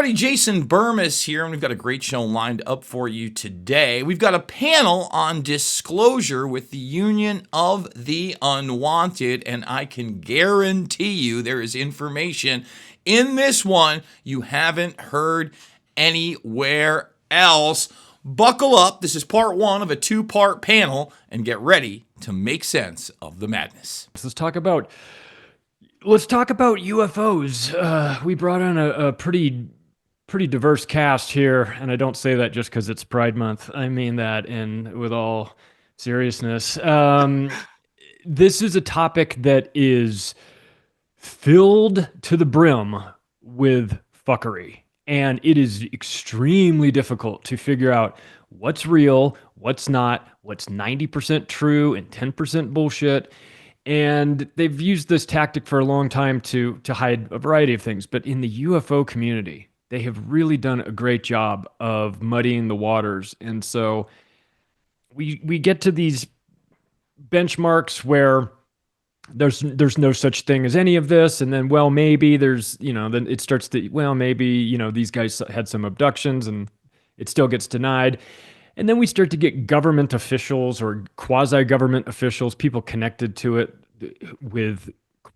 everybody, Jason Bermas here, and we've got a great show lined up for you today. We've got a panel on disclosure with the Union of the Unwanted, and I can guarantee you there is information in this one you haven't heard anywhere else. Buckle up. This is part one of a two-part panel, and get ready to make sense of the madness. Let's talk about UFOs. We brought on a pretty diverse cast here, and I don't say that just because it's Pride Month. I mean that in with all seriousness. This is a topic that is filled to the brim with fuckery, and it is extremely difficult to figure out what's real, what's not, what's 90% true and 10% bullshit. And they've used this tactic for a long time to hide a variety of things. But in the UFO community, they have really done a great job of muddying the waters. And so we get to these benchmarks where there's no such thing as any of this, and then maybe there's, then it starts to, maybe, these guys had some abductions and it still gets denied. And then we start to get government officials or quasi-government officials, people connected to it with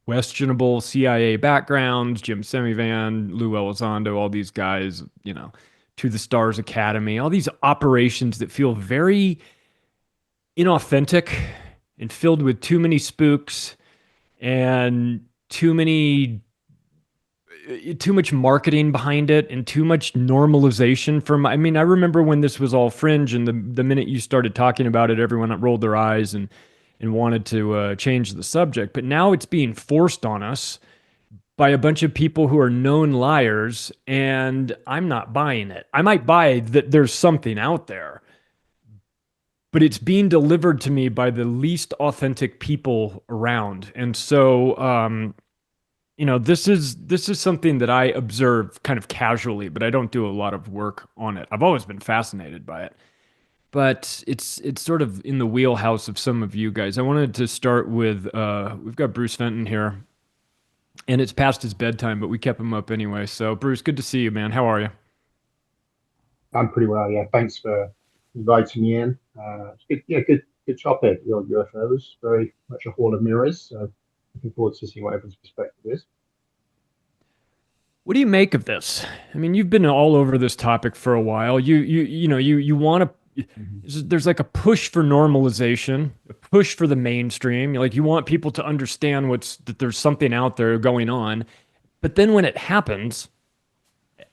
questionable CIA backgrounds, Jim Semivan, Lou Elizondo, all these guys, to the Stars Academy, all these operations that feel very inauthentic and filled with too many spooks and too much marketing behind it and too much normalization from, I mean, I remember when this was all fringe, and the minute you started talking about it, everyone rolled their eyes and wanted to change the subject. But now it's being forced on us by a bunch of people who are known liars, and I'm not buying it. I might buy that there's something out there, but it's being delivered to me by the least authentic people around. And so, this is something that I observe kind of casually, but I don't do a lot of work on it. I've always been fascinated by it, but it's sort of in the wheelhouse of some of you guys. I wanted to start with we've got Bruce Fenton here, and it's past his bedtime, but we kept him up anyway. So Bruce, good to see you, man. How are you? I'm pretty well, yeah. Thanks for inviting me in. It's good, yeah, good topic. Your UFOs, very much a hall of mirrors. So looking forward to seeing what everyone's perspective is. What do you make of this? I mean, you've been all over this topic for a while. You want to. Mhm. There's like a push for normalization, a push for the mainstream. You want people to understand that there's something out there going on. But then when it happens,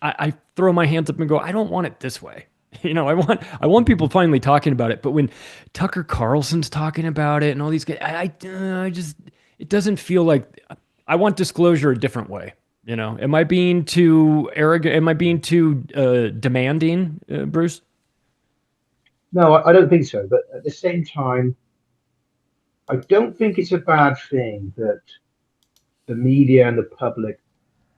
I throw my hands up and go, I don't want it this way. I want people finally talking about it. But when Tucker Carlson's talking about it and all these guys, I just, it doesn't feel like I want disclosure a different way. Am I being too arrogant? Am I being too demanding, Bruce? No, I don't think so. But at the same time, I don't think it's a bad thing that the media and the public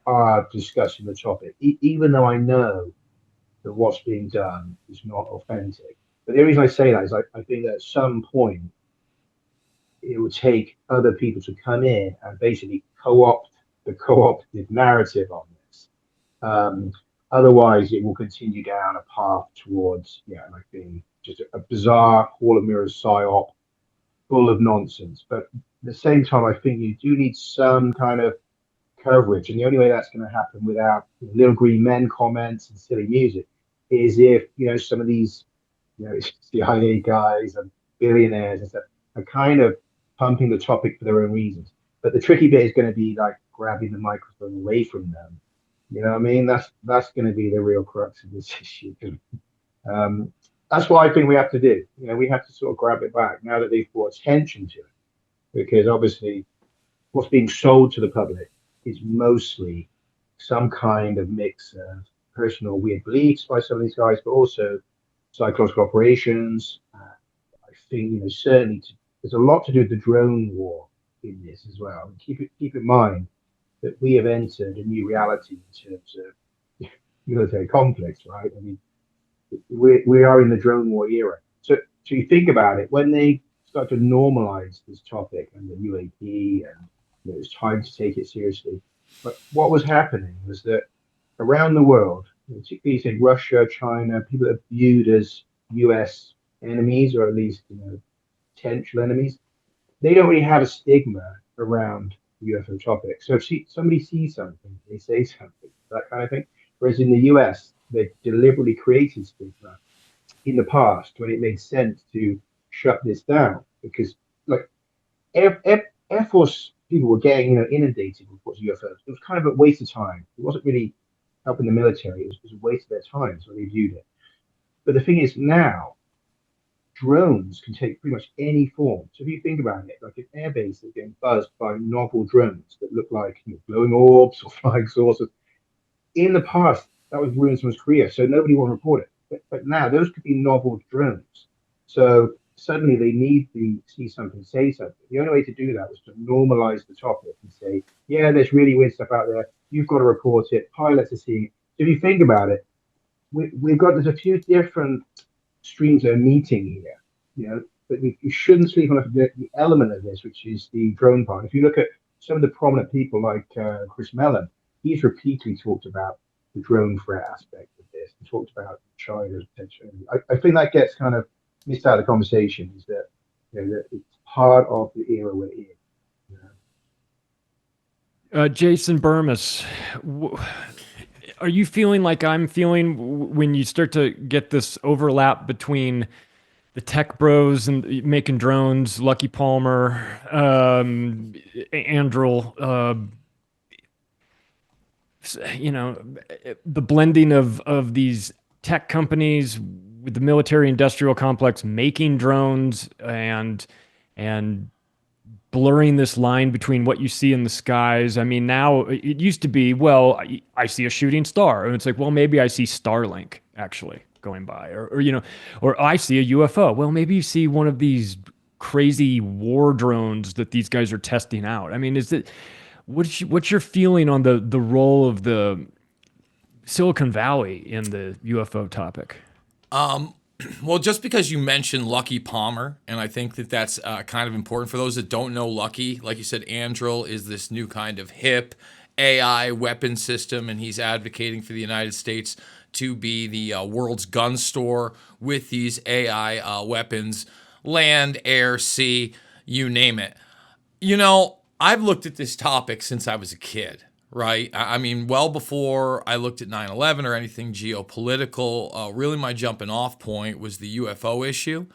are discussing the topic, even though I know that what's being done is not authentic. But the reason I say that is I think that at some point it would take other people to come in and basically co-opt the co-opted narrative on this. Um, Otherwise, it will continue down a path towards, yeah, like being just a bizarre Hall of Mirrors psyop full of nonsense. But at the same time, I think you do need some kind of coverage, and the only way that's going to happen without little green men comments and silly music is if some of these CIA guys and billionaires and stuff are kind of pumping the topic for their own reasons. But the tricky bit is going to be like grabbing the microphone away from them. You know what I mean? That's going to be the real crux of this issue. Um, that's what I think we have to do. We have to sort of grab it back now that they've brought attention to it, because obviously what's being sold to the public is mostly some kind of mix of personal weird beliefs by some of these guys, but also psychological operations. I think certainly there's a lot to do with the drone war in this as well. And keep in mind that we have entered a new reality in terms of military conflicts, right? I mean, we are in the drone war era. So you think about it, when they start to normalize this topic and the UAP, and it's time to take it seriously. But what was happening was that around the world, particularly say Russia, China, people are viewed as US enemies, or at least potential enemies. They don't really have a stigma around the UFO topic. So if somebody sees something, they say something, that kind of thing. Whereas in the US, they deliberately created stigma in the past when it made sense to shut this down because, like, Air Force people were getting inundated with what's UFOs. It was kind of a waste of time. It wasn't really helping the military. It was a waste of their time, so they viewed it. But the thing is now drones can take pretty much any form. So if you think about it, like an airbase is getting buzzed by novel drones that look like glowing orbs or flying saucers. In the past, that was ruined someone's career, so nobody will report it. But now those could be novel drones. So suddenly they need to see something, say something. The only way to do that was to normalize the topic and say, yeah, there's really weird stuff out there. You've got to report it. Pilots are seeing it. So if you think about it, there's a few different streams are meeting here, but we shouldn't sleep on the element of this, which is the drone part. If you look at some of the prominent people like Chris Mellon, he's repeatedly talked about the drone threat aspect of this and talked about China's potential. I think that gets kind of missed out of the conversation, is that, that it's part of the era we're in. Jason Bermas, are you feeling like I'm feeling when you start to get this overlap between the tech bros and making drones, Lucky Palmer, Andrel, the blending of these tech companies with the military industrial complex making drones and blurring this line between what you see in the skies. I mean, now it used to be, well, I see a shooting star, and it's like, well, maybe I see Starlink actually going by, or I see a UFO. Well, maybe you see one of these crazy war drones that these guys are testing out. I mean, what's your feeling on the role of the Silicon Valley in the UFO topic? Well, just because you mentioned Lucky Palmer, and I think that that's kind of important for those that don't know Lucky. Like you said, Andrel is this new kind of hip AI weapon system, and he's advocating for the United States to be the world's gun store with these AI weapons, land, air, sea, you name it. I've looked at this topic since I was a kid. Right? I mean, well before I looked at 9/11 or anything geopolitical, really my jumping off point was the UFO issue.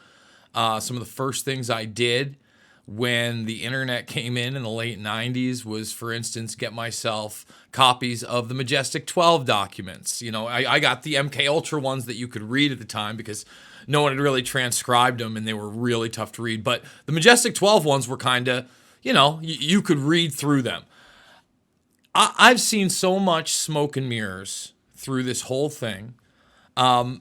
Some of the first things I did when the internet came in the late 90s was, for instance, get myself copies of the Majestic 12 documents. I got the MK Ultra ones that you could read at the time because no one had really transcribed them and they were really tough to read. But the Majestic 12 ones were kind of, you could read through them. I've seen so much smoke and mirrors through this whole thing. I'm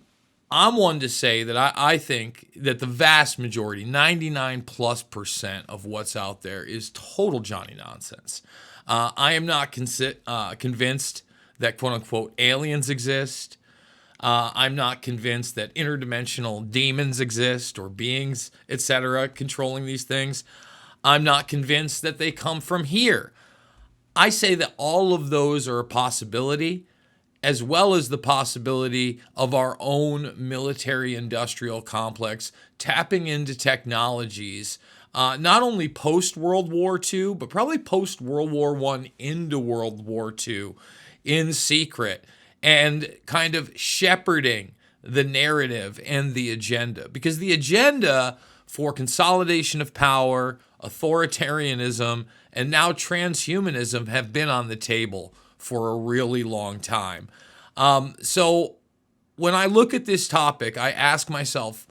one to say that I think that the vast majority, 99+% of what's out there is total Johnny nonsense. I am not convinced that quote unquote aliens exist. I'm not convinced that interdimensional demons exist or beings, etc., controlling these things. I'm not convinced that they come from here. I say that all of those are a possibility, as well as the possibility of our own military industrial complex tapping into technologies, not only post-World War II, but probably post-World War I into World War II in secret, and kind of shepherding the narrative and the agenda. Because the agenda for consolidation of power, authoritarianism, and now transhumanism have been on the table for a really long time. So when I look at this topic, I ask myself,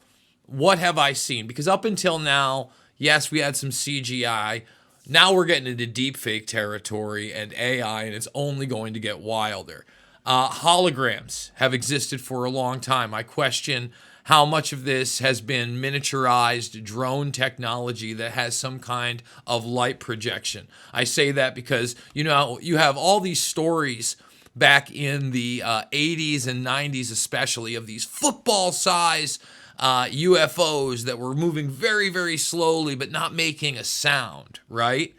what have I seen? Because up until now, yes, we had some CGI. Now we're getting into deepfake territory and AI, and it's only going to get wilder. Holograms have existed for a long time. I question how much of this has been miniaturized drone technology that has some kind of light projection. I say that because, you have all these stories back in the 80s and 90s especially of these football-size UFOs that were moving very, very slowly but not making a sound, right?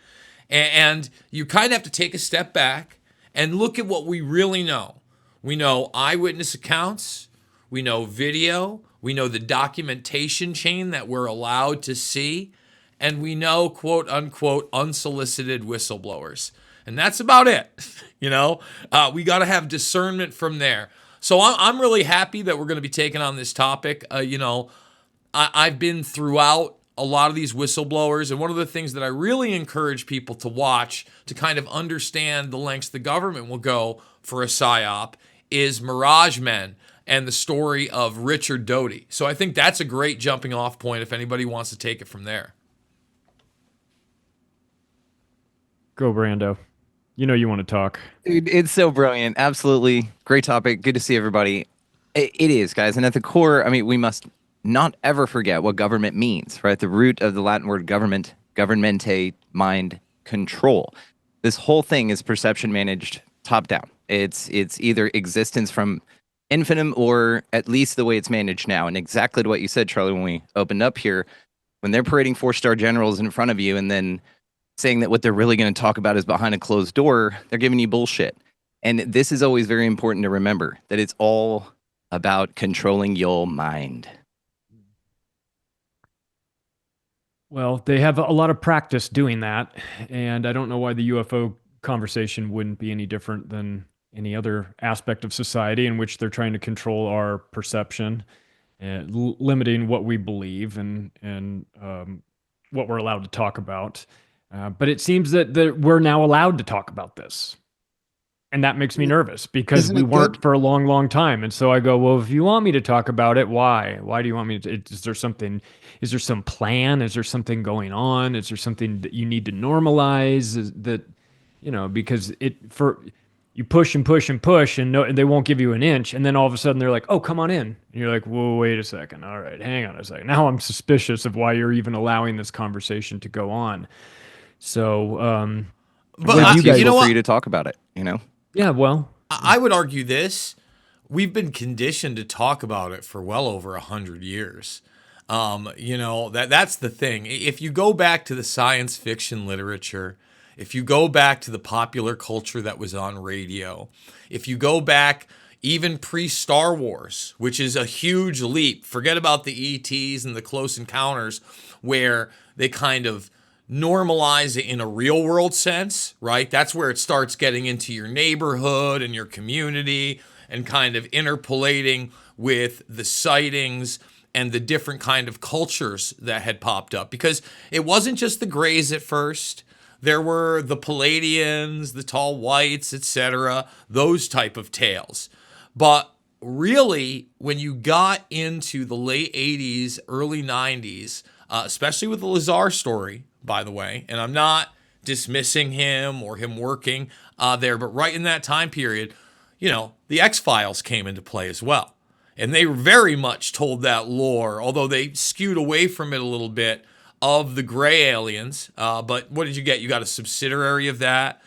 And you kind of have to take a step back and look at what we really know. We know eyewitness accounts. We know video. We know the documentation chain that we're allowed to see. And we know, quote unquote, unsolicited whistleblowers. And that's about it. We got to have discernment from there. So I'm really happy that we're going to be taking on this topic. I've been throughout a lot of these whistleblowers, and one of the things that I really encourage people to watch to kind of understand the lengths the government will go for a PSYOP is Mirage Men and the story of Richard Doty. So I think that's a great jumping off point if anybody wants to take it from there. Go, Brando. You know you want to talk. Dude, it's so brilliant. Absolutely. Great topic. Good to see everybody. It is, guys. And at the core, I mean, we must not ever forget what government means, right? The root of the Latin word government, governmente, mind, control. This whole thing is perception managed top down. It's either existence from infinitum or at least the way it's managed now. And exactly what you said, Charlie, when we opened up here, when they're parading 4-star generals in front of you and then saying that what they're really going to talk about is behind a closed door, they're giving you bullshit. And this is always very important to remember, that it's all about controlling your mind. Well, they have a lot of practice doing that, and I don't know why the UFO conversation wouldn't be any different than any other aspect of society in which they're trying to control our perception, and limiting what we believe and what we're allowed to talk about. But it seems that we're now allowed to talk about this. And that makes me nervous because Isn't we it weren't good? for a long, long time. And so I go, well, if you want me to talk about it, why? Why do you want me to? Is there some plan? Is there something going on? Is there something that you need to normalize? Because you push and push and push and they won't give you an inch. And then all of a sudden they're like, oh, come on in. And you're like, whoa, wait a second. All right, hang on a second. Now I'm suspicious of why you're even allowing this conversation to go on. So, But It's you useful know for what? you to talk about it, yeah, well, I would argue this. We've been conditioned to talk about it for well over 100 years. That's the thing. If you go back to the science fiction literature, if you go back to the popular culture that was on radio, if you go back even pre-Star Wars, which is a huge leap, forget about the ETs and the Close Encounters, where they kind of normalize it in a real world sense, right? That's where it starts getting into your neighborhood and your community and kind of interpolating with the sightings and the different kind of cultures that had popped up. Because it wasn't just the Greys at first. There were the Palladians, the Tall Whites, etc., those type of tales. But really, when you got into the late 80s, early 90s, especially with the Lazar story, by the way, and I'm not dismissing him or him working there, but right in that time period, the X-Files came into play as well. And they very much told that lore, although they skewed away from it a little bit, of the gray aliens. But what did you get? You got a subsidiary of that.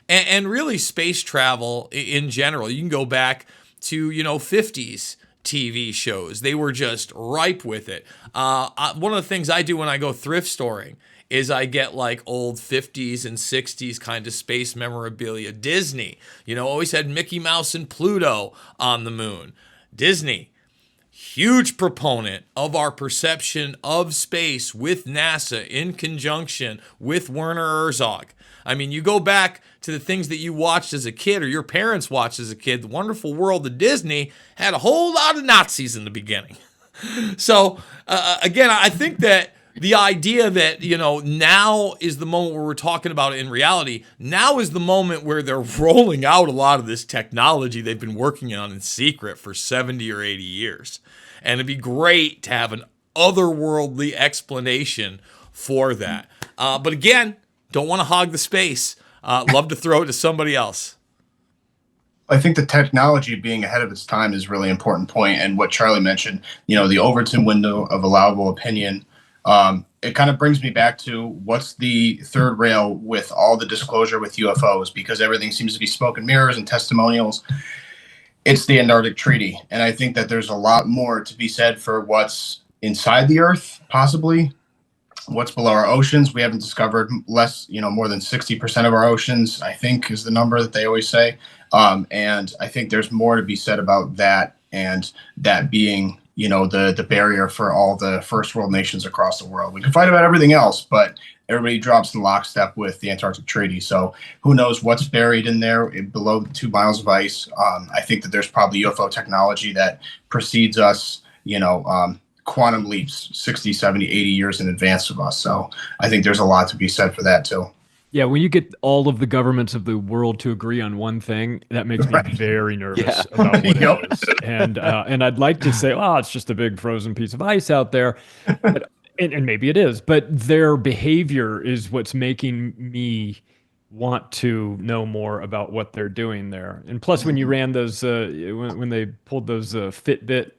And really space travel in general. You can go back to, 50s TV shows. They were just ripe with it. One of the things I do when I go thrift storing is I get like old 50s and 60s kind of space memorabilia. Disney, always had Mickey Mouse and Pluto on the moon. Disney, huge proponent of our perception of space with NASA in conjunction with Werner Herzog. I mean, you go back to the things that you watched as a kid or your parents watched as a kid, The Wonderful World of Disney had a whole lot of Nazis in the beginning. So, again, I think that the idea that, now is the moment where we're talking about it in reality. Now is the moment where they're rolling out a lot of this technology they've been working on in secret for 70 or 80 years. And it'd be great to have an otherworldly explanation for that. But again, don't want to hog the space. Love to throw it to somebody else. I think the technology being ahead of its time is a really important point. And what Charlie mentioned, the Overton window of allowable opinion, it kind of brings me back to what's the third rail with all the disclosure with UFOs, because everything seems to be smoke and mirrors and testimonials. It's the Antarctic Treaty. And I think that there's a lot more to be said for what's inside the Earth, possibly. what's below our oceans. We haven't discovered more than 60% of our oceans, I think is the number that they always say. And I think there's more to be said about that, and that being, the barrier for all the first world nations across the world. We can fight about everything else, but everybody drops in lockstep with the Antarctic Treaty. So who knows what's buried in there below the 2 miles of ice. I think that there's probably UFO technology that precedes us, quantum leaps 60, 70, 80 years in advance of us. So I think there's a lot to be said for that too. Yeah, when you get all of the governments of the world to agree on one thing, that makes me very nervous about what Yep. it is. And I'd like to say, oh, it's just a big frozen piece of ice out there. But, and maybe it is, but their behavior is what's making me want to know more about what they're doing there. And plus, when you ran those, when they pulled those Fitbit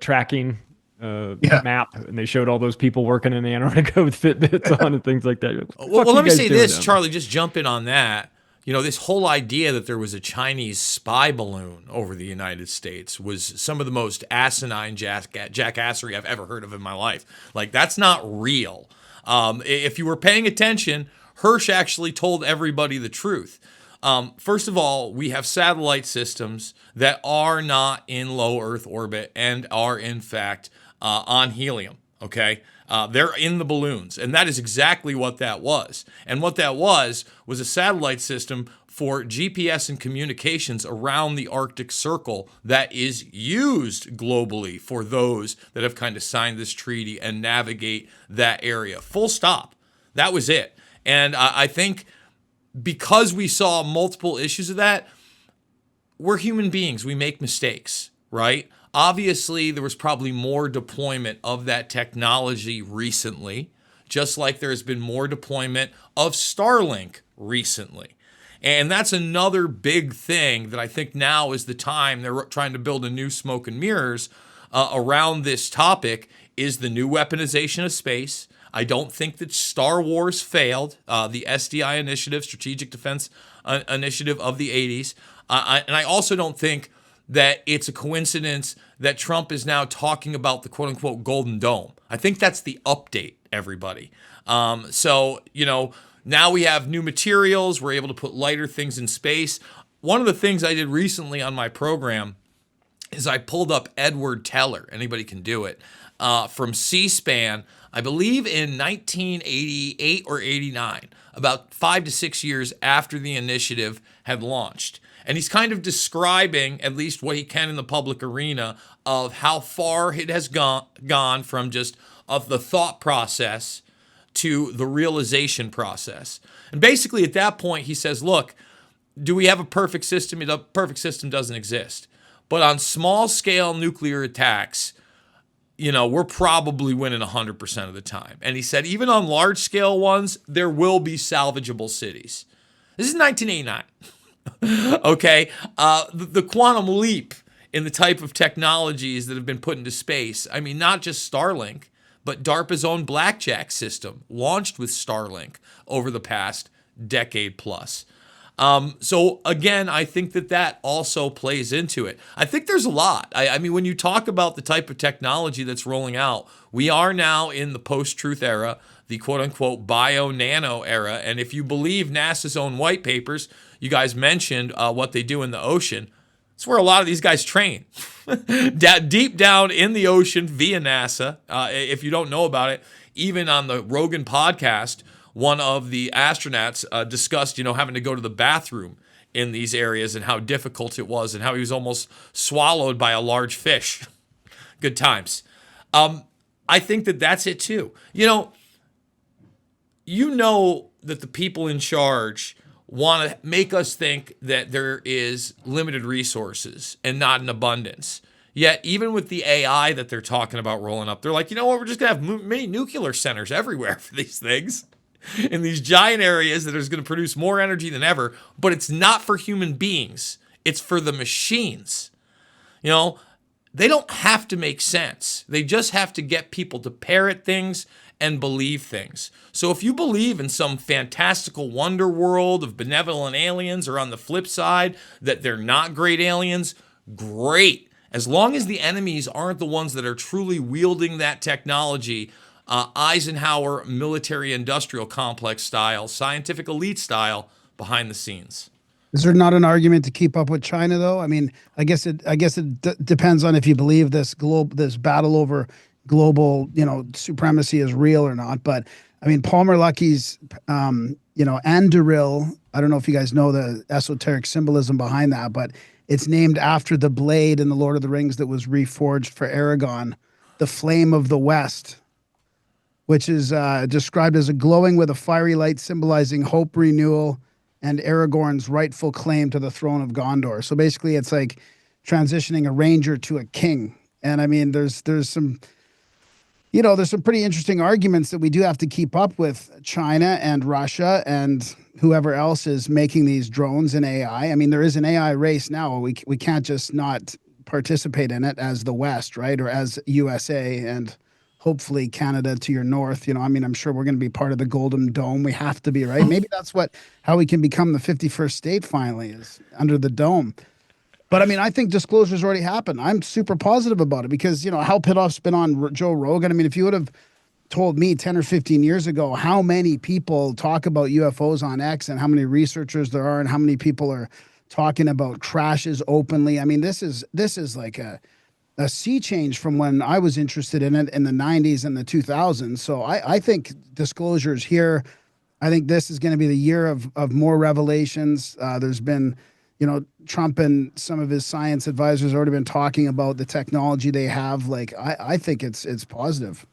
tracking map, and they showed all those people working in Antarctica with Fitbits on and things like that. Well, let me say this, Charlie, just jump in on that. This whole idea that there was a Chinese spy balloon over the United States was some of the most asinine jackassery I've ever heard of in my life. Like, that's not real. If you were paying attention, Hirsch actually told everybody the truth. First of all, we have satellite systems that are not in low Earth orbit and are, in fact, on helium, okay? They're in the balloons, and that is exactly what that was. And what that was a satellite system for GPS and communications around the Arctic Circle that is used globally for those that have kind of signed this treaty and navigate that area. Full stop. That was it. And I think because we saw multiple issues of that, we're human beings. We make mistakes, right? Obviously, there was probably more deployment of that technology recently, just like there has been more deployment of Starlink recently. And that's another big thing that I think now is the time they're trying to build a new smoke and mirrors around this topic, is the new weaponization of space. I don't think that Star Wars failed, the SDI initiative, Strategic Defense Initiative of the 80s. And I also don't think that it's a coincidence that Trump is now talking about the quote-unquote Golden Dome. I think that's the update, everybody. So, now we have new materials. We're able to put lighter things in space. One of the things I did recently on my program is I pulled up Edward Teller. Anybody can do it. From C-SPAN, I believe in 1988 or 89, about 5 to 6 years after the initiative had launched. And he's kind of describing, at least what he can in the public arena, of how far it has gone from just of the thought process to the realization process. And basically at that point, he says, look, do we have a perfect system? The perfect system doesn't exist. But on small scale nuclear attacks, we're probably winning 100% of the time. And he said, even on large scale ones, there will be salvageable cities. This is 1989. Okay. The quantum leap in the type of technologies that have been put into space. I mean, not just Starlink, but DARPA's own Blackjack system launched with Starlink over the past decade plus. So again, I think that also plays into it. I think there's a lot. I mean, when you talk about the type of technology that's rolling out, we are now in the post-truth era, the quote-unquote bio-nano era. And if you believe NASA's own white papers, you guys mentioned what they do in the ocean. It's where a lot of these guys train. Deep down in the ocean via NASA. If you don't know about it, even on the Rogan podcast, one of the astronauts discussed, having to go to the bathroom in these areas and how difficult it was and how he was almost swallowed by a large fish. Good times. I think that's it too. That the people in charge want to make us think that there is limited resources and not an abundance. Yet, even with the AI that they're talking about rolling up, they're like, you know what, we're just going to have mini nuclear centers everywhere for these things in these giant areas that is going to produce more energy than ever, but it's not for human beings. It's for the machines. They don't have to make sense. They just have to get people to parrot things and believe things. So if you believe in some fantastical wonder world of benevolent aliens, or on the flip side, that they're not great aliens, great. As long as the enemies aren't the ones that are truly wielding that technology Eisenhower military-industrial complex style, scientific elite style behind the scenes. Is there not an argument to keep up with China, though? I mean, I guess it depends on if you believe this battle over global, supremacy is real or not. But I mean, Palmer Lucky's, and Anduril. I don't know if you guys know the esoteric symbolism behind that, but it's named after the blade in the Lord of the Rings that was reforged for Aragorn, the Flame of the West, which is described as a glowing with a fiery light symbolizing hope, renewal, and Aragorn's rightful claim to the throne of Gondor. So basically, it's like transitioning a ranger to a king. And I mean, there's some, there's some pretty interesting arguments that we do have to keep up with China and Russia and whoever else is making these drones and AI. I mean, there is an AI race now. We can't just not participate in it as the West, right? Or as USA and hopefully Canada to your north. I'm sure we're going to be part of the Golden Dome. We have to be, right? Maybe that's how we can become the 51st state finally, is under the dome. But I mean, I think disclosure's already happened. I'm super positive about it because, Hal Pitoff's been on Joe Rogan. I mean, if you would have told me 10 or 15 years ago how many people talk about UFOs on X and how many researchers there are and how many people are talking about crashes openly. I mean, this is like a sea change from when I was interested in it in the 90s and the 2000s. So I think disclosure is here. I think this is going to be the year of more revelations. There's been, Trump and some of his science advisors already been talking about the technology they have. Like, I think it's positive.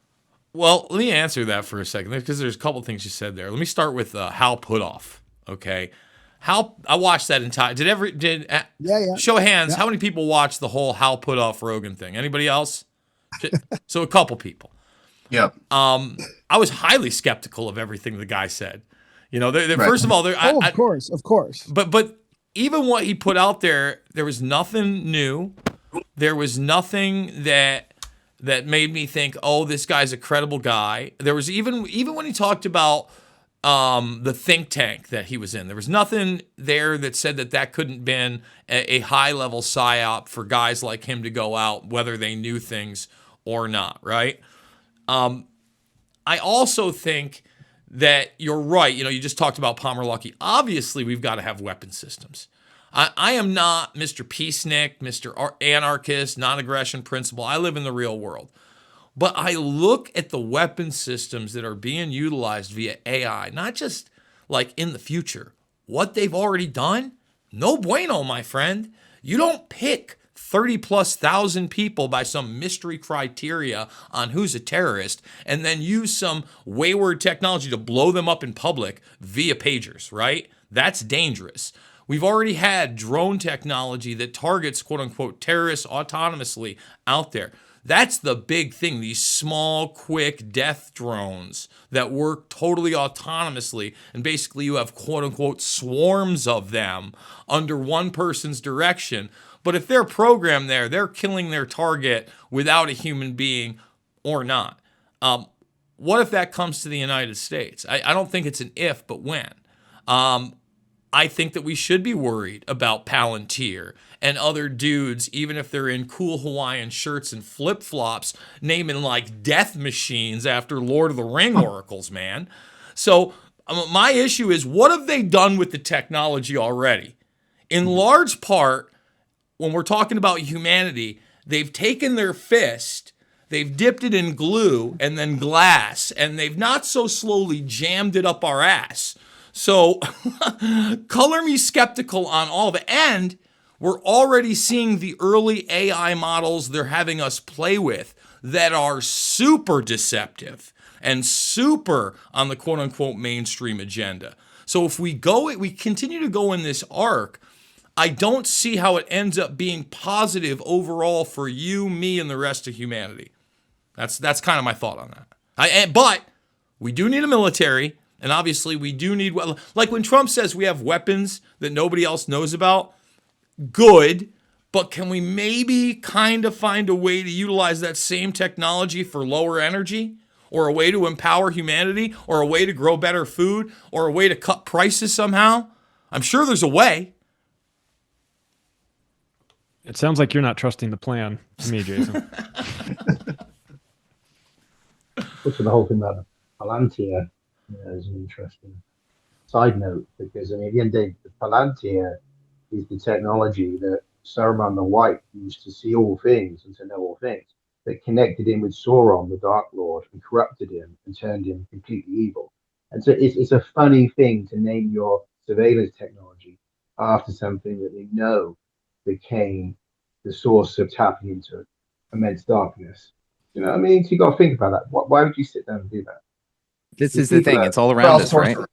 Well, let me answer that for a second because there's a couple of things you said there. Let me start with Hal Puthoff. Okay. Hal, I watched that entire. Yeah. Show of hands. Yeah. How many people watched the whole Hal Puthoff Rogan thing? Anybody else? So a couple people. Yep. I was highly skeptical of everything the guy said. Right. First of all, Of course. But even what he put out there was nothing new. There was nothing that made me think, oh, this guy's a credible guy. There was even when he talked about the think tank that he was in, there was nothing there that said that couldn't been a high-level psyop for guys like him to go out, whether they knew things or not, right? I also think that you're right. You just talked about Palmer Luckey. Obviously, we've got to have weapon systems. I am not Mr. Peacenik, Mr. Anarchist, non-aggression principle. I live in the real world. But I look at the weapon systems that are being utilized via AI, not just like in the future. What they've already done? No bueno, my friend. You don't pick 30,000+ people by some mystery criteria on who's a terrorist and then use some wayward technology to blow them up in public via pagers, right? That's dangerous. We've already had drone technology that targets, quote unquote, terrorists autonomously out there. That's the big thing, these small, quick death drones that work totally autonomously. And basically you have, quote unquote, swarms of them under one person's direction. But if they're programmed there, they're killing their target without a human being or not. What if that comes to the United States? I don't think it's an if, but when. I think that we should be worried about Palantir and other dudes, even if they're in cool Hawaiian shirts and flip-flops, naming like death machines after Lord of the Ring oracles, man. So my issue is, what have they done with the technology already? In large part, when we're talking about humanity, they've taken their fist, they've dipped it in glue and then glass, and they've not so slowly jammed it up our ass. So color me skeptical on all of it. And we're already seeing the early AI models they're having us play with that are super deceptive and super on the quote unquote mainstream agenda. So if we continue to go in this arc, I don't see how it ends up being positive overall for you, me, and the rest of humanity. That's kind of my thought on that. But we do need a military. And obviously we do need, like when Trump says we have weapons that nobody else knows about, good, but can we maybe kind of find a way to utilize that same technology for lower energy, or a way to empower humanity, or a way to grow better food, or a way to cut prices somehow? I'm sure there's a way. It sounds like you're not trusting the plan to me, Jason. Also, the whole thing about the Palantir, is an interesting side note because I mean, at the end of the day, the Palantir is the technology that Saruman the White used to see all things and to know all things. That connected him with Sauron, the Dark Lord, and corrupted him and turned him completely evil. And so it's a funny thing to name your surveillance technology after something that they know became the source of tapping into immense darkness. You know what I mean? So you got to think about that. Why would you sit down and do that? This These is the people thing. are It's all around us, right? Crowdsourced.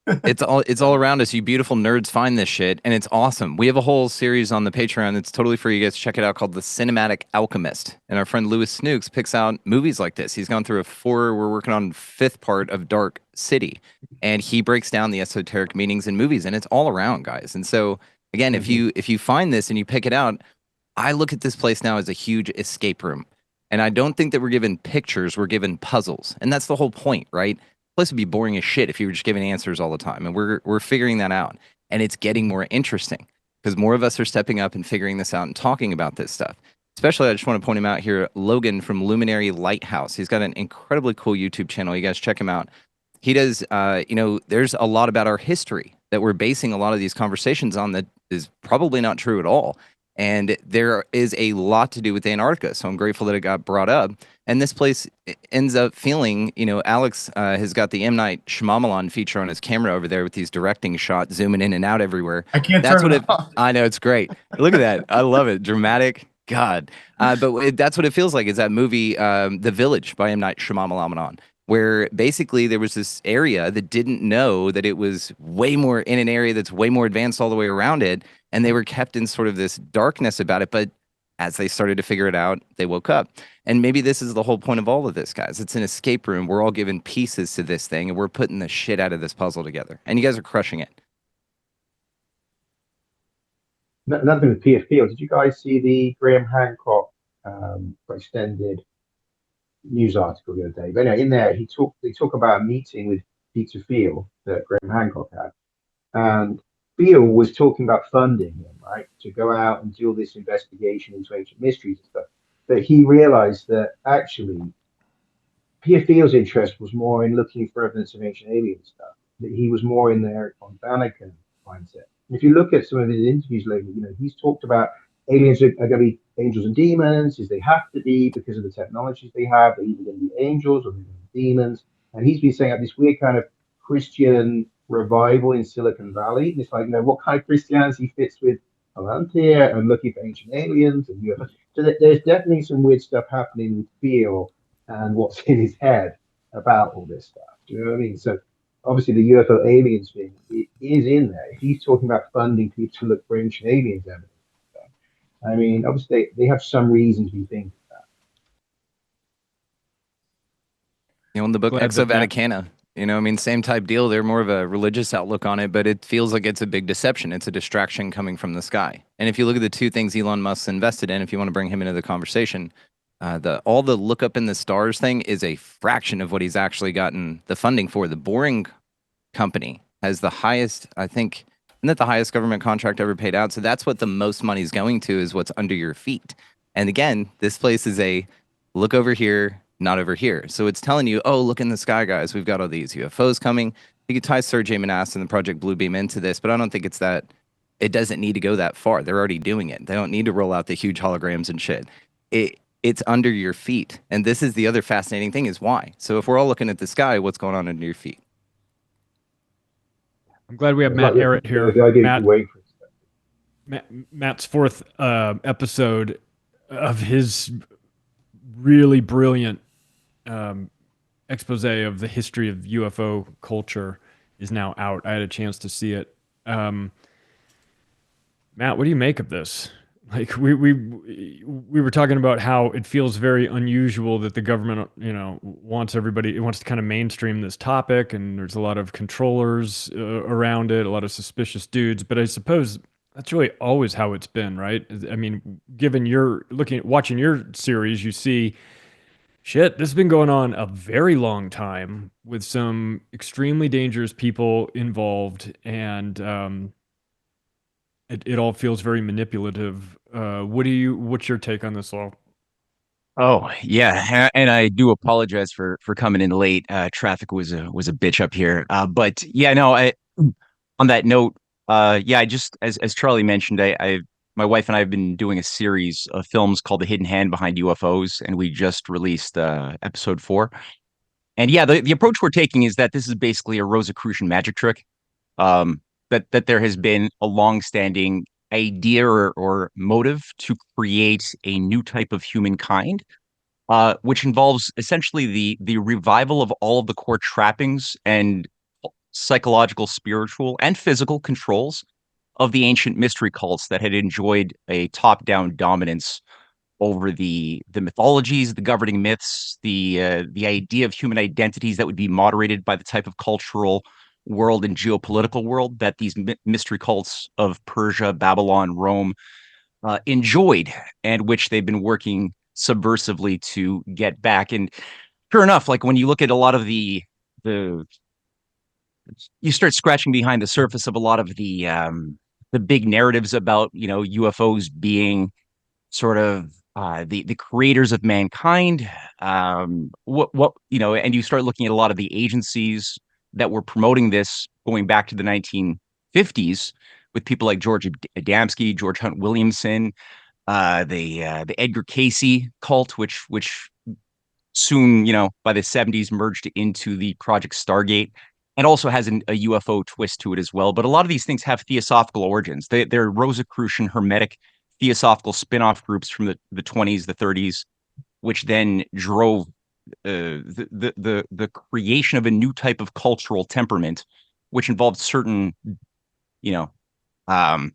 It's all around us. You beautiful nerds find this shit, and it's awesome. We have a whole series on the Patreon that's totally free. You guys check it out, called The Cinematic Alchemist. And our friend Lewis Snooks picks out movies like this. He's gone through we're working on fifth part of Dark City, and he breaks down the esoteric meanings in movies, and it's all around, guys. And so again, if you find this and you pick it out, I look at this place now as a huge escape room. And I don't think that we're given pictures, we're given puzzles. And that's the whole point, right? Place would be boring as shit if you were just giving answers all the time. And we're figuring that out. And it's getting more interesting because more of us are stepping up and figuring this out and talking about this stuff. Especially, I just want to point him out here, Logan from Luminary Lighthouse. He's got an incredibly cool YouTube channel. You guys check him out. He does, there's a lot about our history that we're basing a lot of these conversations on that is probably not true at all. And there is a lot to do with Antarctica. So I'm grateful that it got brought up. And this place ends up feeling, Alex has got the M. Night Shyamalan feature on his camera over there with these directing shots zooming in and out everywhere. I can't That's turn what it it, off. I know, it's great. Look at that. I love it. Dramatic. God. That's what it feels like is that movie, The Village by M. Night Shyamalan, where basically there was this area that didn't know that it was way more in an area that's way more advanced all the way around it. And they were kept in sort of this darkness about it. But as they started to figure it out, they woke up. And maybe this is the whole point of all of this, guys. It's an escape room. We're all given pieces to this thing, and we're putting the shit out of this puzzle together. And you guys are crushing it. Another thing with PFP. Did you guys see the Graham Hancock extended news article the other day? But anyway, in there, they talk about a meeting with Peter Field that Graham Hancock had, and Field was talking about funding him, right, to go out and do all this investigation into ancient mysteries and stuff. But he realized that actually Pierre Field's interest was more in looking for evidence of ancient alien stuff. That he was more in the Eric von Daniken mindset. And if you look at some of his interviews lately, he's talked about aliens are going to be angels and demons, as they have to be because of the technologies they have. They're either going to be angels or they're going to be demons. And he's been saying that this weird kind of Christian revival in Silicon Valley. And it's like, what kind of Christianity fits with Palantir and looking for ancient aliens and UFOs. So there's definitely some weird stuff happening with Field and what's in his head about all this stuff. Do you know what I mean? So obviously the UFO aliens thing is in there. If he's talking about funding people to look for ancient aliens evidence, I mean, obviously they have some reason to be thinking that. In the book Glad Exo that Vaticana, same type deal. They're more of a religious outlook on it, but it feels like it's a big deception. It's a distraction coming from the sky. And if you look at the two things Elon Musk invested in, if you want to bring him into the conversation, all the look up in the stars thing is a fraction of what he's actually gotten the funding for. The Boring Company has the highest, I think, isn't that the highest government contract ever paid out? So that's what the most money's going to, is what's under your feet. And again, this place is a look over here, not over here. So it's telling you, oh, look in the sky, guys. We've got all these UFOs coming. You could tie Sergey Manass and the Project Bluebeam into this, but I don't think it's that. It doesn't need to go that far. They're already doing it. They don't need to roll out the huge holograms and shit. It's under your feet. And this is the other fascinating thing, is why. So if we're all looking at the sky, what's going on under your feet? I'm glad we have It's Matt like Arrett here. the idea you wait for stuff. Matt's fourth episode of his really brilliant expose of the history of UFO culture is now out. I had a chance to see it. Matt, what do you make of this? Like we were talking about how it feels very unusual that the government, wants everybody, it wants to kind of mainstream this topic, and there's a lot of controllers around it, a lot of suspicious dudes. But I suppose that's really always how it's been, right? I mean, given watching your series, you see, shit, this has been going on a very long time with some extremely dangerous people involved, and it all feels very manipulative. What's your take on this all? Oh yeah, and I do apologize for coming in late. Traffic was a bitch up here. But yeah, no, I on that note, yeah, I just as Charlie mentioned, I my wife and I have been doing a series of films called The Hidden Hand Behind UFOs, and we just released episode 4. And yeah, the approach we're taking is that this is basically a Rosicrucian magic trick. That there has been a long-standing idea or motive to create a new type of humankind, which involves essentially the revival of all of the core trappings and psychological, spiritual, and physical controls of the ancient mystery cults that had enjoyed a top-down dominance over the mythologies, the governing myths, the idea of human identities that would be moderated by the type of cultural world and geopolitical world that these mystery cults of Persia, Babylon, Rome enjoyed, and which they've been working subversively to get back. And sure enough, like when you look at a lot of the you start scratching behind the surface of a lot of the big narratives about UFOs being sort of the creators of mankind. What and you start looking at a lot of the agencies that were promoting this going back to the 1950s with people like George Adamski, George Hunt Williamson, the Edgar Casey cult, which soon, by the 70s merged into the Project Stargate, and also has a UFO twist to it as well. But a lot of these things have theosophical origins. They're Rosicrucian Hermetic theosophical spin-off groups from the 20s, the 30s, which then drove the creation of a new type of cultural temperament, which involved certain, you know, um,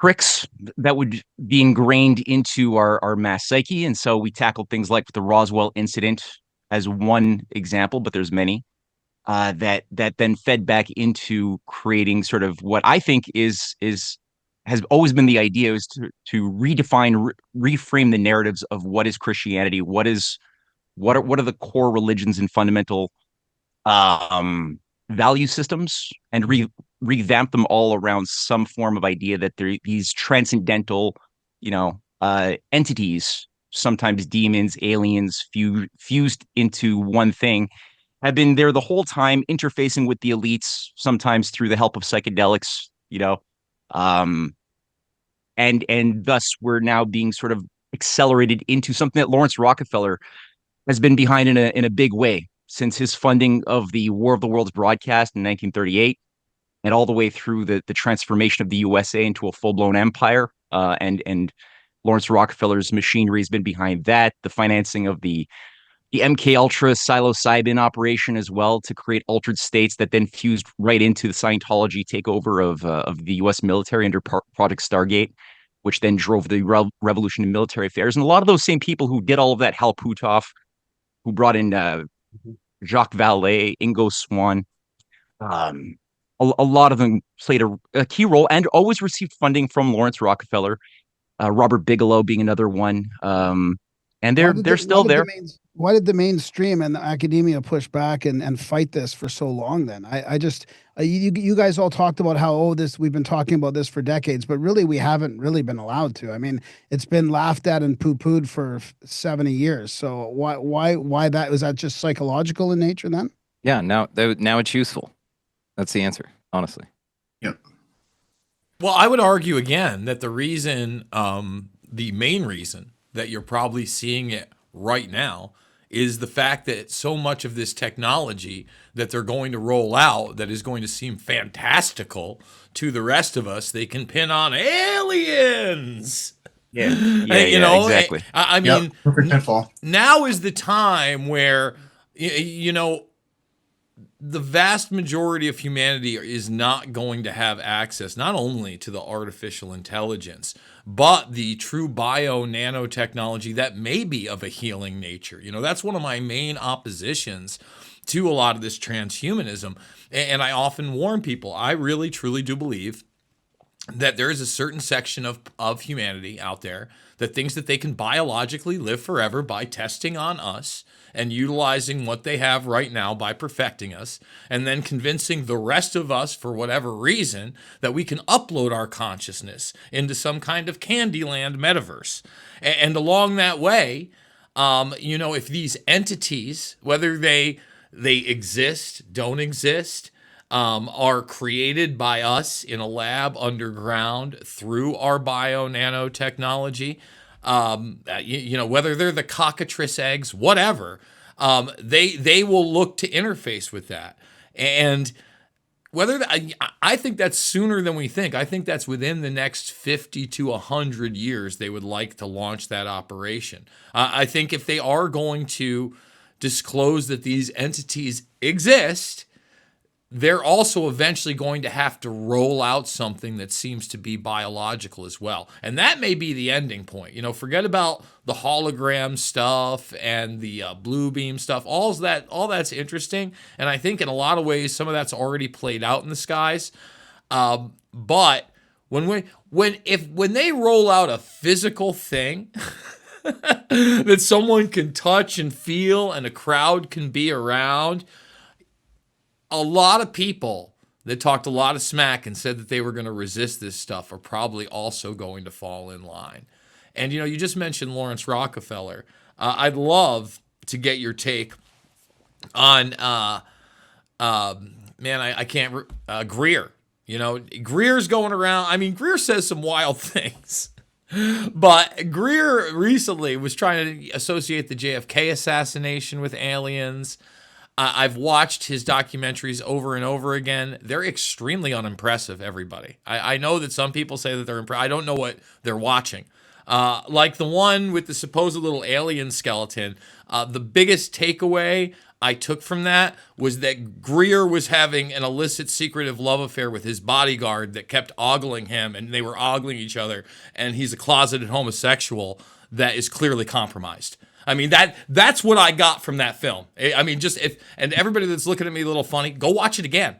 tricks that would be ingrained into our mass psyche. And so we tackled things like the Roswell incident as one example, but there's many that then fed back into creating sort of what I think has always been the idea is to redefine, reframe the narratives of what is Christianity, what are the core religions and fundamental um, value systems, and revamp them all around some form of idea that they're these transcendental, entities, sometimes demons, aliens, fused into one thing, have been there the whole time, interfacing with the elites, sometimes through the help of psychedelics, um, and thus we're now being sort of accelerated into something that Lawrence Rockefeller has been behind in a big way since his funding of the War of the Worlds broadcast in 1938, and all the way through the transformation of the USA into a full blown empire. And Lawrence Rockefeller's machinery has been behind that. The financing of the MK Ultra psilocybin operation as well to create altered states that then fused right into the Scientology takeover of the U.S. military under Project Stargate, which then drove the revolution in military affairs. And a lot of those same people who did all of that, Hal Puthoff, who brought in Jacques Vallée, Ingo Swann, um, a lot of them played a key role and always received funding from Lawrence Rockefeller. Robert Bigelow being another one. And they're still there. Why did the mainstream and the academia push back and fight this for so long then? I just you guys all talked about how we've been talking about this for decades, but really we haven't really been allowed to. I mean, it's been laughed at and poo-pooed for 70 years. So why that was that just psychological in nature then? Yeah, now it's useful. That's the answer, honestly. Yep. Well, I would argue again that the reason, the main reason that you're probably seeing it right now is the fact that so much of this technology that they're going to roll out that is going to seem fantastical to the rest of us, they can pin on aliens. Yeah, exactly. I mean, yep. Perfect pitfall. Now is the time where, the vast majority of humanity is not going to have access not only to the artificial intelligence, but the true bio nanotechnology that may be of a healing nature. That's one of my main oppositions to a lot of this transhumanism. And I often warn people, I really, truly do believe that there is a certain section of humanity out there that thinks that they can biologically live forever by testing on us and utilizing what they have right now by perfecting us, and then convincing the rest of us, for whatever reason, that we can upload our consciousness into some kind of Candyland metaverse. And along that way, If these entities, whether they exist, don't exist, are created by us in a lab underground through our bio nanotechnology, whether they're the cockatrice eggs, whatever, they will look to interface with that. And I think that's sooner than we think. I think that's within the next 50 to 100 years they would like to launch that operation. I think if they are going to disclose that these entities exist, they're also eventually going to have to roll out something that seems to be biological as well. And that may be the ending point. Forget about the hologram stuff and the blue beam stuff. All that's interesting. And I think in a lot of ways, some of that's already played out in the skies. But when they roll out a physical thing that someone can touch and feel and a crowd can be around, a lot of people that talked a lot of smack and said that they were going to resist this stuff are probably also going to fall in line. And, you just mentioned Lawrence Rockefeller. I'd love to get your take on, Greer. Greer's going around. I mean, Greer says some wild things. But Greer recently was trying to associate the JFK assassination with aliens. I've watched his documentaries over and over again. They're extremely unimpressive, everybody. I know that some people say that they're impressive. I don't know what they're watching. Like the one with the supposed little alien skeleton, the biggest takeaway I took from that was that Greer was having an illicit, secretive love affair with his bodyguard that kept ogling him, and they were ogling each other, and he's a closeted homosexual that is clearly compromised. I mean, that's what I got from that film. I mean, and everybody that's looking at me a little funny, go watch it again.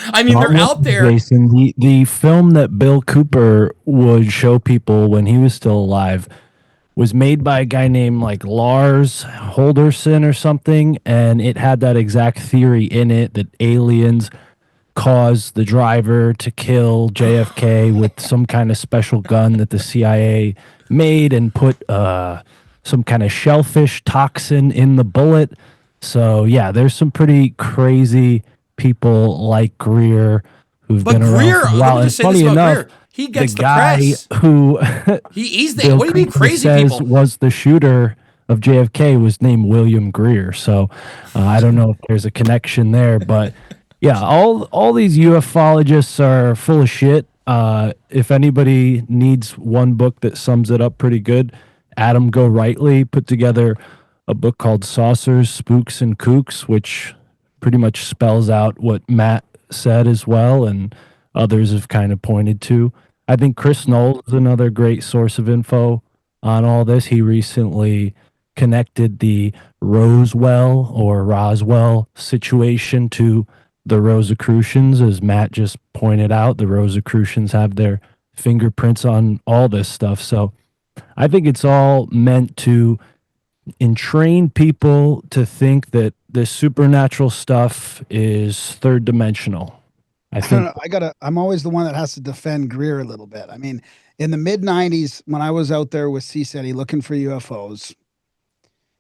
I mean, they're out there. Jason, the film that Bill Cooper would show people when he was still alive was made by a guy named like Lars Holderson or something, and it had that exact theory in it that aliens caused the driver to kill JFK with some kind of special gun that the CIA made and put some kind of shellfish toxin in the bullet. So yeah, there's some pretty crazy people like Greer who've been around for a while. And funny enough, Greer. He gets the guy press. who he's the what do you mean crazy people was the shooter of JFK was named William Greer. So I don't know if there's a connection there, but yeah, all these ufologists are full of shit. If anybody needs one book that sums it up pretty good, Adam Go Rightly put together a book called Saucers, Spooks, and Kooks, which pretty much spells out what Matt said as well, and others have kind of pointed to. I think Chris Knowles is another great source of info on all this. He recently connected the Roswell or Roswell situation to the Rosicrucians. As Matt just pointed out, the Rosicrucians have their fingerprints on all this stuff. So I think it's all meant to entrain people to think that this supernatural stuff is third dimensional. I think I'm always the one that has to defend Greer a little bit. I mean, in the mid 90s, when I was out there with CSETI looking for UFOs,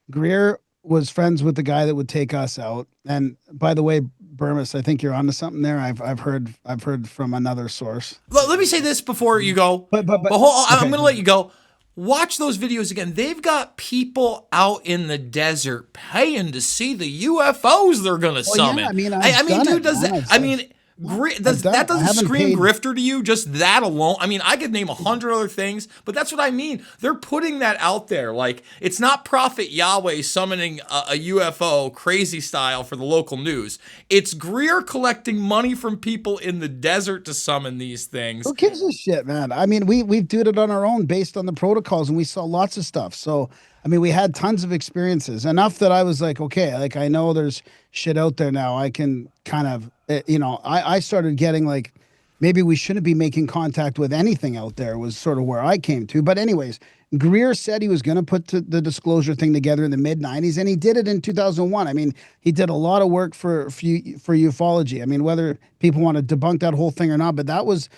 Greer was friends with the guy that would take us out. And by the way, Bermas, I think you're onto something there. I've heard from another source. Let me say this before you go. But I'm going to let you go. Watch those videos again. They've got people out in the desert paying to see the UFOs they're going to summon. Yeah, I mean, dude, does that? I mean, that doesn't scream grifter to you? Just that alone? I mean, I could name 100 other things, but that's what I mean. They're putting that out there. Like, it's not Prophet Yahweh summoning a UFO crazy style for the local news. It's Greer collecting money from people in the desert to summon these things. Who gives a shit, man? I mean, we've did it on our own based on the protocols, and we saw lots of stuff. So, I mean, we had tons of experiences, enough that I was like, okay, like I know there's shit out there now. I can kind of, I started getting like, maybe we shouldn't be making contact with anything out there was sort of where I came to. But anyways, Greer said he was going to put the disclosure thing together in the mid 90s, and he did it in 2001. I mean, he did a lot of work for ufology. I mean, whether people want to debunk that whole thing or not, but that was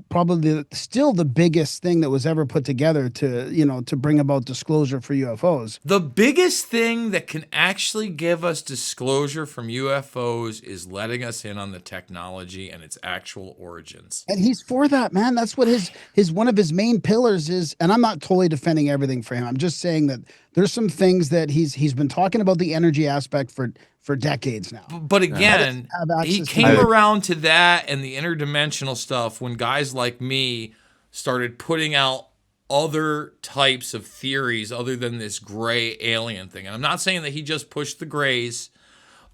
probably still the biggest thing that was ever put together to bring about disclosure for UFOs. The biggest thing that can actually give us disclosure from UFOs is letting us in on the technology and its actual origins. And he's for that, man. That's what his one of his main pillars is. And I'm not totally defending everything for him. I'm just saying that there's some things that he's been talking about the energy aspect for decades now. But again, he came around to that and the interdimensional stuff when guys like me started putting out other types of theories other than this gray alien thing. And I'm not saying that he just pushed the grays,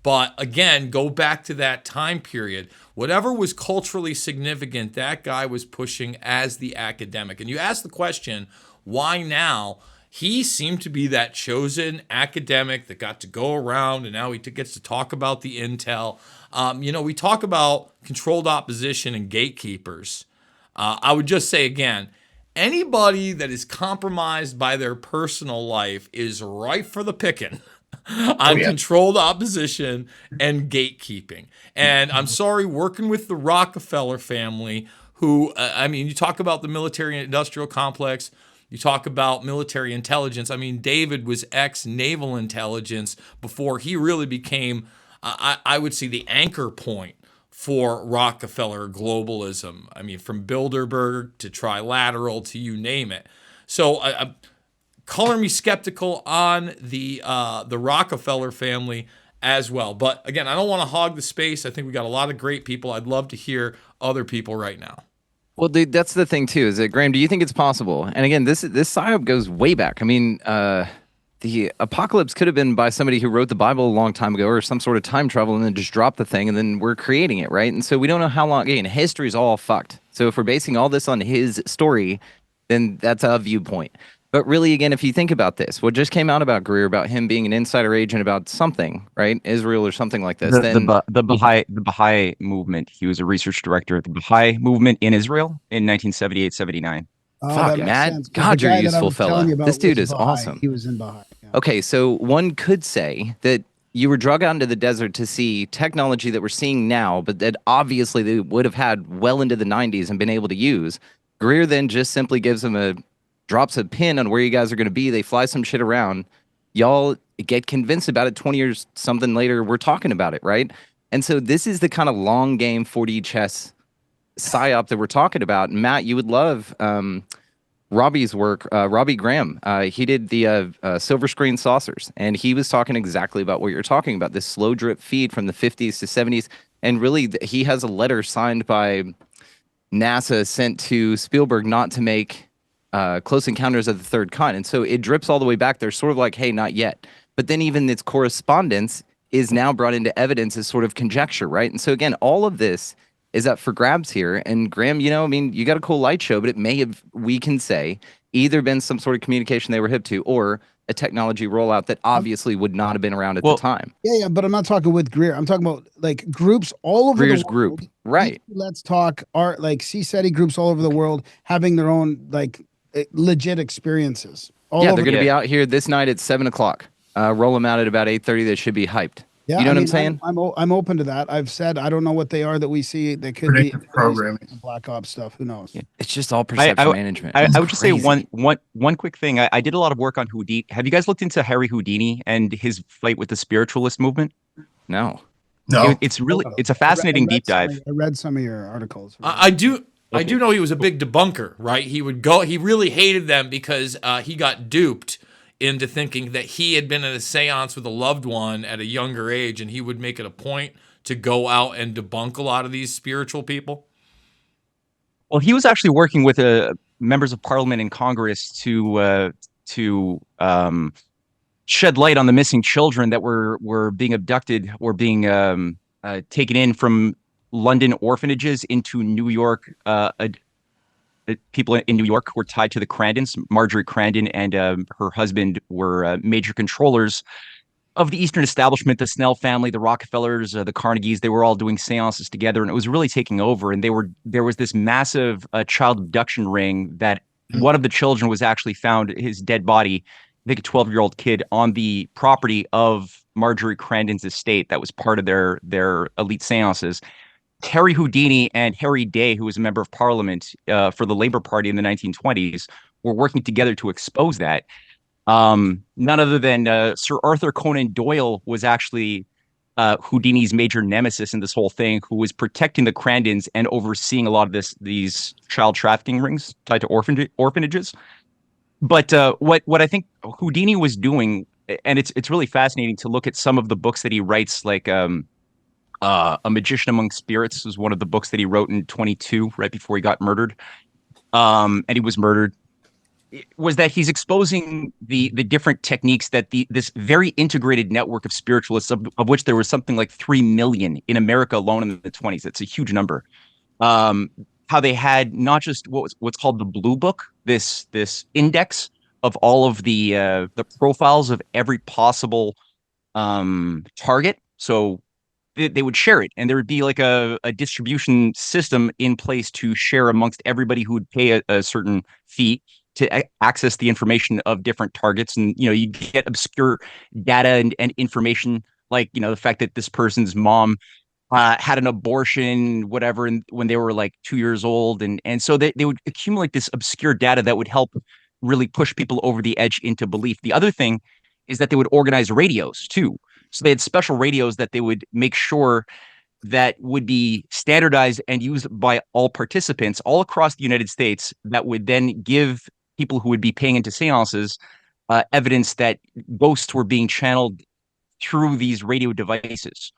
but again, go back to that time period. Whatever was culturally significant, that guy was pushing as the academic. And you ask the question, why now? He seemed to be that chosen academic that got to go around, and now he gets to talk about the intel. We talk about controlled opposition and gatekeepers. I would just say again, anybody that is compromised by their personal life is ripe for the picking on controlled opposition and gatekeeping. And I'm sorry, working with the Rockefeller family, who, you talk about the military and industrial complex, you talk about military intelligence. I mean, David was ex-naval intelligence before he really became, I would say, the anchor point for Rockefeller globalism. I mean, from Bilderberg to Trilateral to you name it. So color me skeptical on the Rockefeller family as well. But again, I don't want to hog the space. I think we got a lot of great people. I'd love to hear other people right now. Well, dude, that's the thing too. Is that, Graham? Do you think it's possible? And again, this psyop goes way back. I mean, the apocalypse could have been by somebody who wrote the Bible a long time ago, or some sort of time travel, and then just dropped the thing, and then we're creating it, right? And so we don't know how long. Again, history's all fucked. So if we're basing all this on his story, then that's a viewpoint. But really, again, if you think about this, what just came out about Greer, about him being an insider agent about something, right? Israel or something like this. The Baha'i movement. He was a research director at the Baha'i movement in Israel in 1978, 79. Fuck, Matt. God, you're a useful fella. This dude is awesome. He was in Baha'i. Yeah. Okay, so one could say that you were drug out into the desert to see technology that we're seeing now, but that obviously they would have had well into the 90s and been able to use. Greer then just simply drops a pin on where you guys are going to be. They fly some shit around. Y'all get convinced about it 20 years something later. We're talking about it, right? And so this is the kind of long game 4D chess psyop that we're talking about. Matt, you would love Robbie's work. Robbie Graham, he did the silver screen saucers, and he was talking exactly about what you're talking about, this slow drip feed from the 50s to 70s. And really, he has a letter signed by NASA sent to Spielberg not to make Close Encounters of the Third Kind. And so it drips all the way back. They're sort of like, hey, not yet. But then even its correspondence is now brought into evidence as sort of conjecture, right? And so again, all of this is up for grabs here. And Graham, you got a cool light show, but it may have, we can say, either been some sort of communication they were hip to, or a technology rollout that obviously would not have been around at the time. Yeah, but I'm not talking with Greer. I'm talking about like groups all over Greer's the world. Group, right? Let's Talk are like CSETI groups all over the world having their own like legit experiences. They're going to be out here this night at 7:00. Roll them out at about 8:30. They should be hyped. Yeah, you know what I'm saying? I'm open to that. I've said I don't know what they are that we see. They could be programming, Black Ops stuff. Who knows? Yeah. It's just all perception management. I would just say one quick thing. I did a lot of work on Houdini. Have you guys looked into Harry Houdini and his fight with the spiritualist movement? No. It's a fascinating deep dive. I read some of your articles. I do know he was a big debunker, right? He really hated them because he got duped into thinking that he had been in a seance with a loved one at a younger age, and he would make it a point to go out and debunk a lot of these spiritual people. Well, he was actually working with members of parliament and Congress to shed light on the missing children that were being abducted or being taken in from London orphanages into New York. People in New York who were tied to the Crandons. Marjorie Crandon and her husband were major controllers of the Eastern establishment, the Snell family, the Rockefellers, the Carnegies. They were all doing seances together, and it was really taking over. And there was this massive child abduction ring that one of the children was actually found, his dead body, I think a 12-year-old kid, on the property of Marjorie Crandon's estate that was part of their elite seances. Harry Houdini and Harry Day, who was a member of parliament for the Labour Party in the 1920s, were working together to expose that. None other than Sir Arthur Conan Doyle was actually Houdini's major nemesis in this whole thing, who was protecting the Crandons and overseeing a lot of these child trafficking rings tied to orphanages. But what I think Houdini was doing, and it's really fascinating to look at some of the books that he writes, like A Magician Among Spirits was one of the books that he wrote in 22, right before he got murdered. And he was murdered. Was that he's exposing the different techniques that this very integrated network of spiritualists, of which there was something like 3 million in America alone in the 20s. It's a huge number. Um, how they had not just what's called the Blue Book, this index of all of the profiles of every possible target. So they would share it, and there would be like a distribution system in place to share amongst everybody who would pay a certain fee to access the information of different targets. And you get obscure data and information, like the fact that this person's mom had an abortion, whatever, and when they were like 2 years old, and so they would accumulate this obscure data that would help really push people over the edge into belief. The other thing is that they would organize radios too. So they had special radios that they would make sure that would be standardized and used by all participants all across the United States, that would then give people who would be paying into seances evidence that ghosts were being channeled through these radio devices.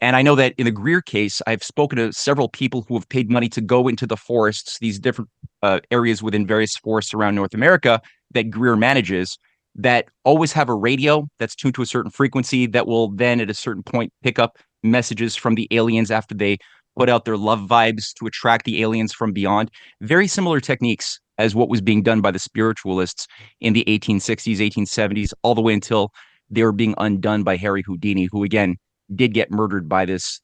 And I know that in the Greer case, I've spoken to several people who have paid money to go into the forests, these different areas within various forests around North America that Greer manages, that always have a radio that's tuned to a certain frequency that will then at a certain point pick up messages from the aliens after they put out their love vibes to attract the aliens from beyond. Very similar techniques as what was being done by the spiritualists in the 1860s, 1870s, all the way until they were being undone by Harry Houdini, who again did get murdered by this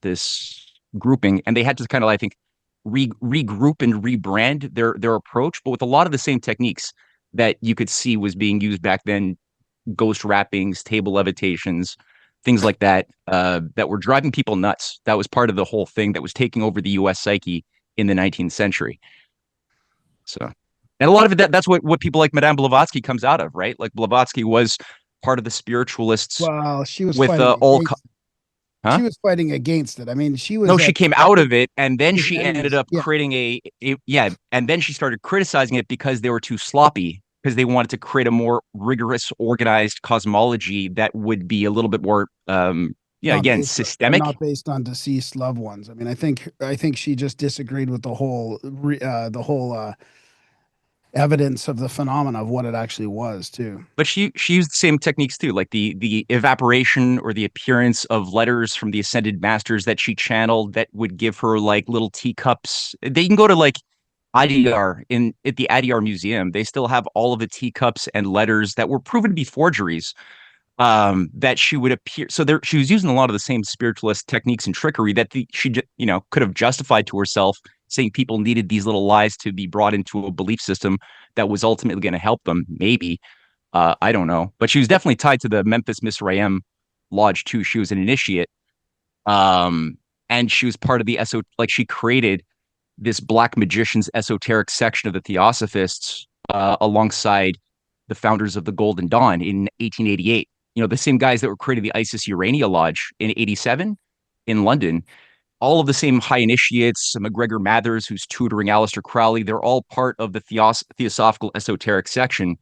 grouping, and they had to kind of, I think, regroup and rebrand their approach, but with a lot of the same techniques that you could see was being used back then: ghost wrappings, table levitations, things like that, that were driving people nuts. That was part of the whole thing that was taking over the U.S. psyche in the 19th century. So, and a lot of it, that's what people like Madame Blavatsky comes out of, right? Like Blavatsky was part of the spiritualists Well, she was with fighting all. against, Huh? she was fighting against it. I mean, she was No, she came out of it, and then she was she ended enemies. up Yeah. creating yeah, and then she started criticizing it because they were too sloppy, because they wanted to create a more rigorous, organized cosmology that would be a little bit more, not again, based systemic. not based on deceased loved ones. I mean, I think she just disagreed with the whole evidence of the phenomena of what it actually was too. But she used the same techniques too, like the evaporation or the appearance of letters from the ascended masters that she channeled that would give her like little teacups. They can go to like Adyar at the Adyar Museum. They still have all of the teacups and letters that were proven to be forgeries. That she would appear. So she was using a lot of the same spiritualist techniques and trickery that she could have justified to herself, saying people needed these little lies to be brought into a belief system that was ultimately going to help them. Maybe. I don't know. But she was definitely tied to the Memphis Mizraim Lodge too. She was an initiate. And she was part of the like she created this black magician's esoteric section of the Theosophists alongside the founders of the Golden Dawn in 1888. The same guys that were creating the Isis Urania Lodge in 87 in London, all of the same high initiates, McGregor Mathers, who's tutoring Aleister Crowley, they're all part of the Theosophical Esoteric section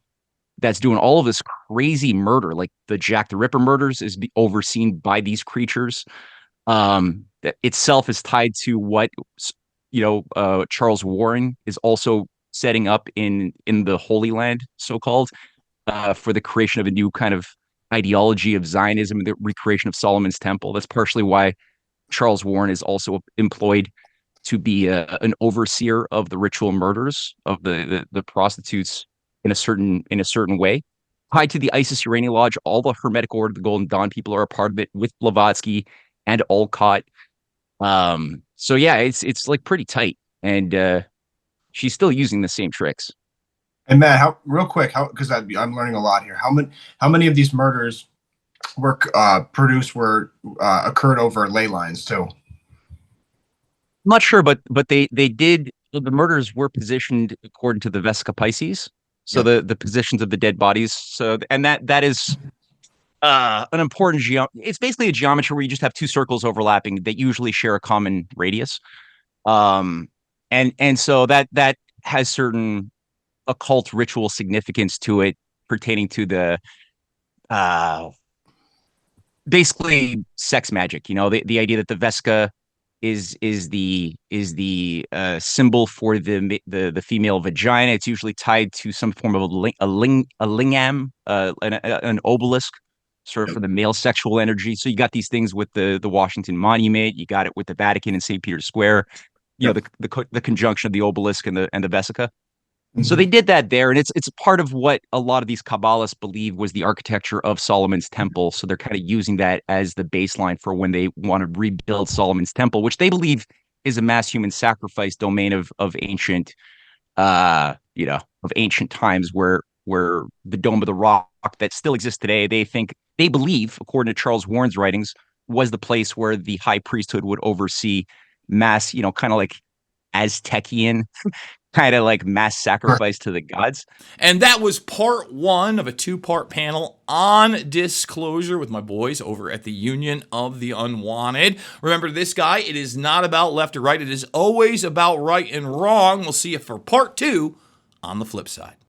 that's doing all of this crazy murder. Like the Jack the Ripper murders is overseen by these creatures. That itself is tied to what Charles Warren is also setting up in the Holy Land, so-called, for the creation of a new kind of ideology of Zionism and the recreation of Solomon's Temple. That's partially why Charles Warren is also employed to be an overseer of the ritual murders of the prostitutes in a certain way. Tied to the Isis Urania Lodge, all the Hermetic Order of the Golden Dawn people are a part of it, with Blavatsky and Olcott. So yeah, it's like pretty tight, and she's still using the same tricks. And Matt, because I'm learning a lot here. How many of these murders were occurred over ley lines too? not sure, but they did. The murders were positioned according to the Vesica Pisces, so Yep. the positions of the dead bodies. So and that is an important it's basically a geometry where you just have two circles overlapping that usually share a common radius. Um, and so that has certain occult ritual significance to it pertaining to the uh basically sex magic. The idea that the Vesca is the symbol for the female vagina. It's usually tied to some form of a lingam, an obelisk, sort of for the male sexual energy. So you got these things with the Washington Monument. You got it with the Vatican and St. Peter's Square. Yep. The conjunction of the obelisk and the Vesica. So Mhm. they did that there, and it's part of what a lot of these Kabbalists believe was the architecture of Solomon's temple. So they're kind of using that as the baseline for when they want to rebuild Solomon's temple, which they believe is a mass human sacrifice domain of ancient, of ancient times, where the Dome of the Rock that still exists today, they believe, according to Charles Warren's writings, was the place where the high priesthood would oversee mass, kind of like Aztecian kind of like mass sacrifice to the gods. And that was part one of a two-part panel on disclosure with my boys over at the Union of the Unwanted. Remember, this guy, it is not about left or right. It is always about right and wrong. We'll see you for part two on the flip side.